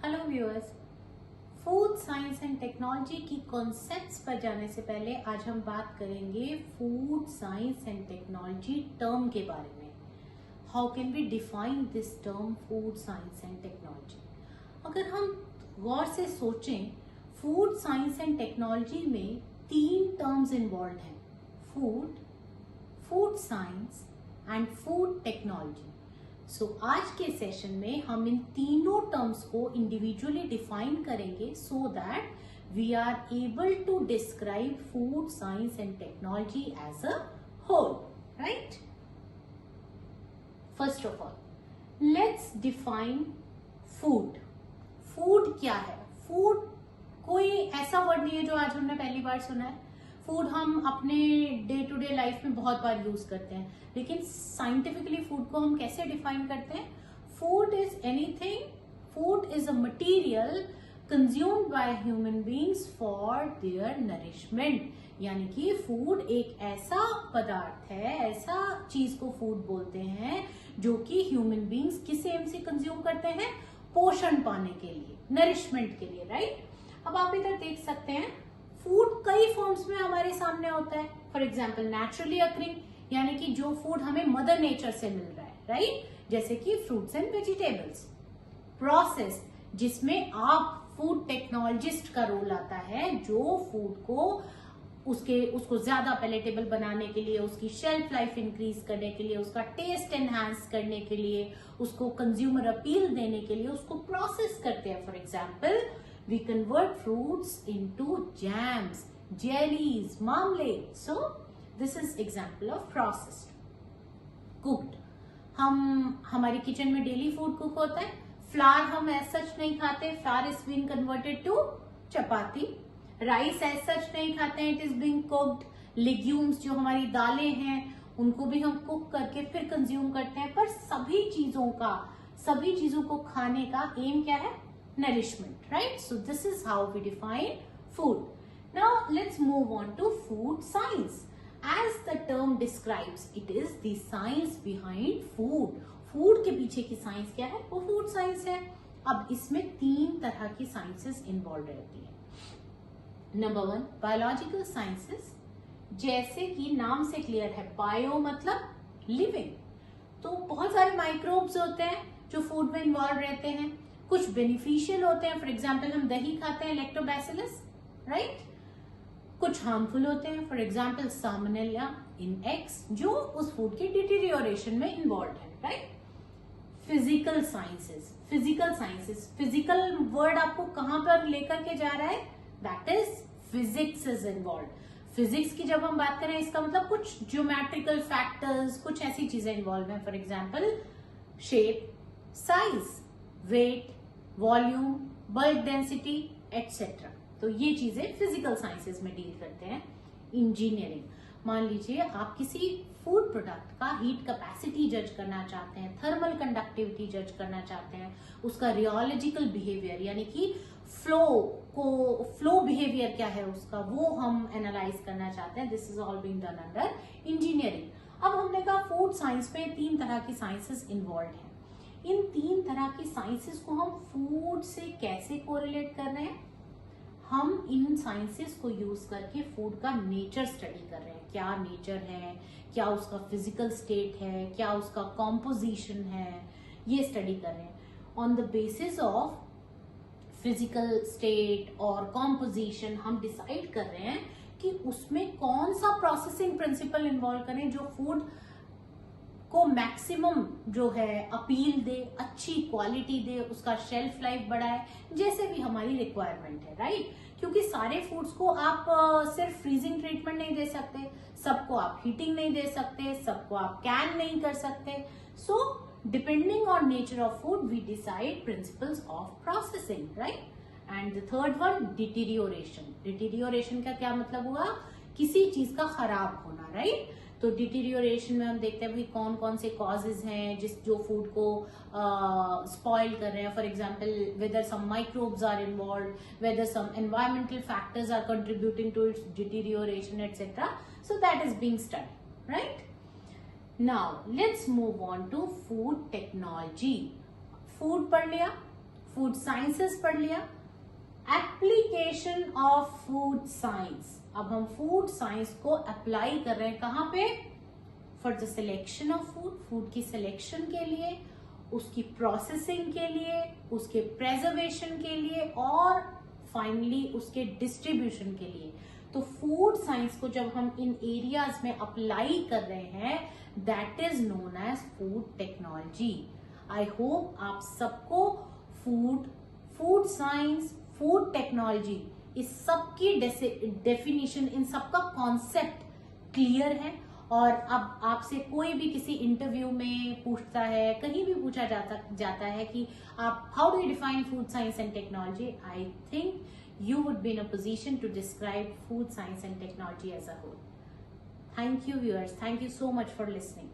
Hello viewers, food science and technology की concepts पर जाने से पहले आज हम बात करेंगे food science and technology term के बारे में। How can we define this term food science and technology. अगर हम गौर से सोचें, फूड साइंस एंड टेक्नोलॉजी में तीन टर्म्स इन्वॉल्व हैं, food, food science and food technology. So आज के सेशन में हम इन तीनों टर्म्स को इंडिविजुअली डिफाइन करेंगे so that we are able to describe food science and technology as a whole, right. First of all let's define food. Food क्या है? Food कोई ऐसा वर्ड नहीं है जो आज हमने पहली बार सुना है। फूड हम अपने डे टू डे लाइफ में बहुत बार यूज करते हैं, लेकिन साइंटिफिकली फूड को हम कैसे डिफाइन करते हैं? Food is anything, food is a material consumed by human beings for their nourishment. यानी कि फूड एक ऐसा पदार्थ है, ऐसा चीज को फूड बोलते हैं जो कि ह्यूमन बीइंग्स किस एम से कंज्यूम करते हैं? पोषण पाने के लिए, नरिशमेंट के लिए, राइट। अब आप इधर देख सकते हैं, फूड कई फॉर्म्स में हमारे सामने होता है। फॉर एग्जाम्पल नेचुरली अकरिंग, यानी कि जो फूड हमें मदर नेचर से मिल रहा है, राइट, जैसे कि फ्रूट्स एंड वेजिटेबल्स। प्रोसेस, जिसमें आप फूड टेक्नोलॉजिस्ट का रोल आता है, जो फूड को उसको ज्यादा पैलेटेबल बनाने के लिए, उसकी शेल्फ लाइफ इंक्रीज करने के लिए, उसका टेस्ट एनहांस करने के लिए, उसको कंज्यूमर अपील देने के लिए उसको प्रोसेस करते हैं। For example we convert fruits into jams, jellies, marmalade. So this is example of processed. Cooked, हमारी किचन में डेली फूड कुक होता है। फ्लावर हम एज सच नहीं खाते, flour is being converted to chapati. Rice as such नहीं खाते हैं, it is being cooked. Legumes, जो हमारी दालें हैं, उनको भी हम कुक करके फिर कंज्यूम करते हैं। पर सभी चीजों को खाने का एम क्या है? Nourishment, right? So this is how we define food. Now let's move on to food science. As the term describes, it is the science behind food. Food के पीछे की साइंस क्या है? वो फूड साइंस है। अब इसमें तीन तरह की साइंसेस इन्वॉल्व रहती है। नंबर 1, बायोलॉजिकल साइंसेस, जैसे कि नाम से क्लियर है, बायो मतलब लिविंग। तो बहुत सारे माइक्रोब्स होते हैं जो फूड में इन्वॉल्व रहते हैं। कुछ बेनिफिशियल होते हैं, फॉर एग्जाम्पल हम दही खाते हैं, लैक्टोबैसिलस, राइट। कुछ हार्मफुल होते हैं, for example salmonella in eggs, जो उस फूड के डिटीरियोरेशन में इन्वॉल्व है, right. Physical sciences, physical word आपको कहां पर लेकर के जा रहा है? That is physics is involve. Physics की जब हम बात करें, इसका मतलब कुछ ज्योमेट्रिकल फैक्टर्स, कुछ ऐसी चीजें इन्वॉल्व हैं। For example shape, size, weight, volume, bulk density etcetera. तो ये चीजें फिजिकल साइंसेस में डील करते हैं। इंजीनियरिंग, मान लीजिए आप किसी फूड प्रोडक्ट का हीट कैपेसिटी जज करना चाहते हैं, थर्मल कंडक्टिविटी जज करना चाहते हैं, उसका रियोलॉजिकल बिहेवियर यानी कि फ्लो बिहेवियर क्या है उसका, वो हम एनालाइज करना चाहते हैं। This is all being done under engineering. अब हमने कहा फूड साइंस में तीन तरह की साइंसेस इन्वॉल्व हैं। इन तीन तरह की साइंसेस को हम फूड से कैसे कोरिलेट कर रहे हैं? हम इन साइंसेस को यूज करके फूड का नेचर स्टडी कर रहे हैं। क्या नेचर है, क्या उसका फिजिकल स्टेट है, क्या उसका कॉम्पोजिशन है, ये स्टडी कर रहे हैं। On the basis of physical state और कॉम्पोजिशन हम डिसाइड कर रहे हैं कि उसमें कौन सा प्रोसेसिंग प्रिंसिपल इन्वॉल्व करें जो फूड को मैक्सिमम जो है अपील दे, अच्छी क्वालिटी दे, उसका शेल्फ लाइफ बढ़ाए, जैसे भी हमारी रिक्वायरमेंट है, राइट। क्योंकि सारे फूड्स को आप सिर्फ फ्रीजिंग ट्रीटमेंट नहीं दे सकते, सबको आप हीटिंग नहीं दे सकते, सबको आप कैन नहीं कर सकते। So depending on nature of food we decide principles of processing, right. And the third one, deterioration. Deterioration का क्या मतलब हुआ? किसी चीज का खराब होना, राइट। तो डिटीरियोरेशन में हम देखते हैं कौन कौन से कॉजेज हैं जो फूड को स्पॉइल कर रहे हैं। For example whether some microbes are involve, whether some environmental factors are contributing to its deterioration etcetera. So that is being study, right. Now let's move on to food technology. Food पढ़ लिया, food sciences पढ़ लिया। Application of food science, अब हम food science को apply कर रहे हैं कहां पे? For the selection of food, food की सिलेक्शन के लिए, उसकी प्रोसेसिंग के लिए, उसके प्रेजर्वेशन के लिए और फाइनली उसके डिस्ट्रीब्यूशन के लिए। तो फूड साइंस को जब हम इन एरियाज में अप्लाई कर रहे हैं, that is known as food technology. I hope आप सबको फूड साइंस, फूड टेक्नोलॉजी, इस सब की डेफिनेशन, इन सब का कॉन्सेप्ट क्लियर है। और अब आपसे कोई भी किसी इंटरव्यू में पूछता है, कहीं भी पूछा जाता है कि आप how do you define food science and technology, I think you would be in a position to describe food science and technology as a whole. Thank you, viewers. Thank you so much for listening.